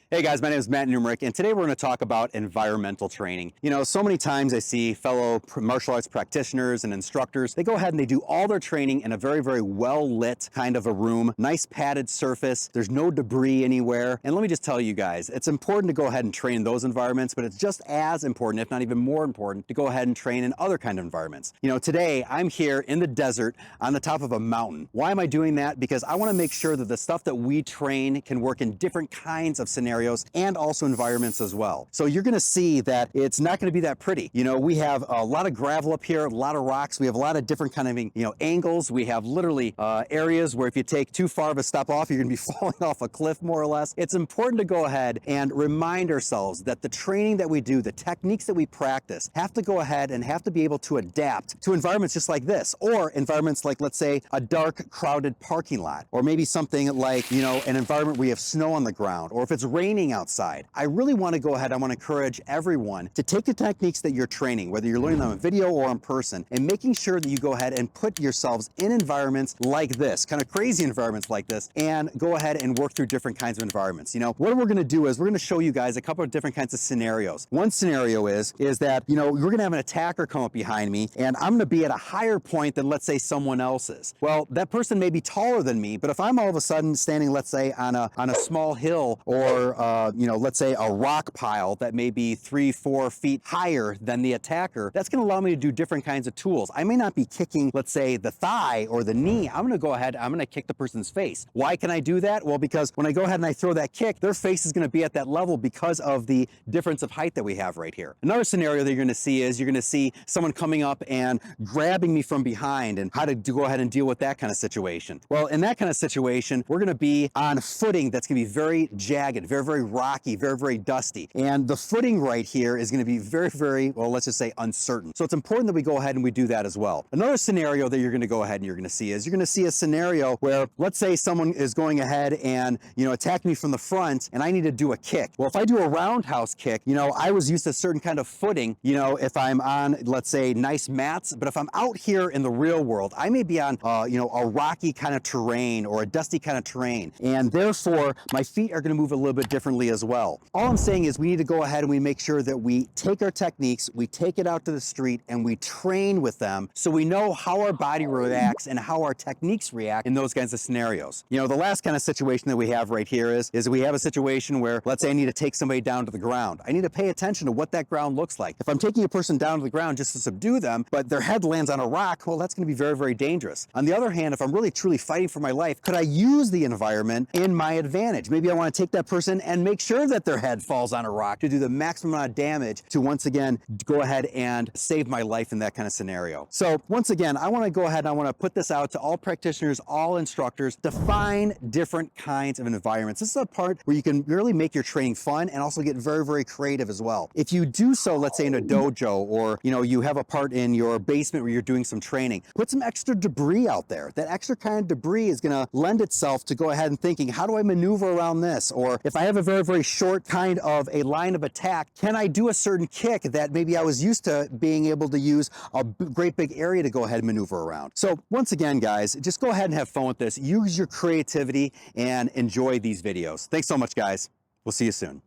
Hey guys, my name is Matt Numrich, and today we're going to talk about environmental training. You know, so many times I see fellow martial arts practitioners and instructors, they go ahead and they do all their training in a very, very well-lit kind of a room, nice padded surface, there's no debris anywhere. And let me just tell you guys, it's important to go ahead and train in those environments, but it's just as important, if not even more important, to go ahead and train in other kind of environments. You know, today I'm here in the desert on the top of a mountain. Why am I doing that? Because I want to make sure that the stuff that we train can work in different kinds of scenarios and also environments as well. So you're going to see that it's not going to be that pretty. You know, we have a lot of gravel up here, a lot of rocks. We have a lot of different kind of, you know, angles. We have literally areas where if you take too far of a step off, you're going to be falling off a cliff more or less. It's important to go ahead and remind ourselves that the training that we do, the techniques that we practice, have to go ahead and have to be able to adapt to environments just like this, or environments like, let's say, a dark, crowded parking lot, or maybe something like, you know, an environment where you have snow on the ground, or if it's raining outside. I really want to go ahead, I want to encourage everyone to take the techniques that you're training, whether you're learning them on video or in person, and making sure that you go ahead and put yourselves in environments like this, kind of crazy environments like this, and go ahead and work through different kinds of environments. You know, what we're going to do is we're going to show you guys a couple of different kinds of scenarios. One scenario is that, you know, we're going to have an attacker come up behind me, and I'm going to be at a higher point than, let's say, someone else is. Well, that person may be taller than me, but if I'm all of a sudden standing, let's say, on a small hill, or you know, let's say a rock pile that may be 3-4 feet higher than the attacker, that's going to allow me to do different kinds of tools. I may not be kicking, let's say, the thigh or the knee. I'm going to go ahead, I'm going to kick the person's face. Why can I do that? Well, because when I go ahead and I throw that kick, their face is going to be at that level because of the difference of height that we have right here. Another scenario that you're going to see is you're going to see someone coming up and grabbing me from behind, and how to go ahead and deal with that kind of situation. Well, in that kind of situation, we're going to be on footing that's going to be very jagged, very, very rocky, very, very dusty. And the footing right here is going to be very, very, well, let's just say uncertain. So it's important that we go ahead and we do that as well. Another scenario that you're going to go ahead and you're going to see is you're going to see a scenario where, let's say someone is going ahead and, you know, attack me from the front, and I need to do a kick. Well, if I do a roundhouse kick, you know, I was used to a certain kind of footing, you know, if I'm on, let's say, nice mats, but if I'm out here in the real world, I may be on, you know, a rocky kind of terrain or a dusty kind of terrain. And therefore, my feet are going to move a little bit differently as well. All I'm saying is we need to go ahead and we make sure that we take our techniques, we take it out to the street, and we train with them so we know how our body reacts and how our techniques react in those kinds of scenarios. You know, the last kind of situation that we have right here is we have a situation where, let's say I need to take somebody down to the ground. I need to pay attention to what that ground looks like. If I'm taking a person down to the ground just to subdue them, but their head lands on a rock, well, that's going to be very, very dangerous. On the other hand, if I'm really truly fighting for my life, could I use the environment in my advantage? Maybe I want to take that person and make sure that their head falls on a rock to do the maximum amount of damage to, once again, go ahead and save my life in that kind of scenario. So once again, I want to go ahead and I want to put this out to all practitioners, all instructors. Define different kinds of environments. This is a part where you can really make your training fun and also get very, very creative as well. If you do so, let's say in a dojo, or, you know, you have a part in your basement where you're doing some training, put some extra debris out there. That extra kind of debris is going to lend itself to go ahead and thinking, how do I maneuver around this? Or if I have a very, very short kind of a line of attack, can I do a certain kick that maybe I was used to being able to use a great big area to go ahead and maneuver around? So once again, guys, just go ahead and have fun with this. Use your creativity and enjoy these videos. Thanks so much, guys. We'll see you soon.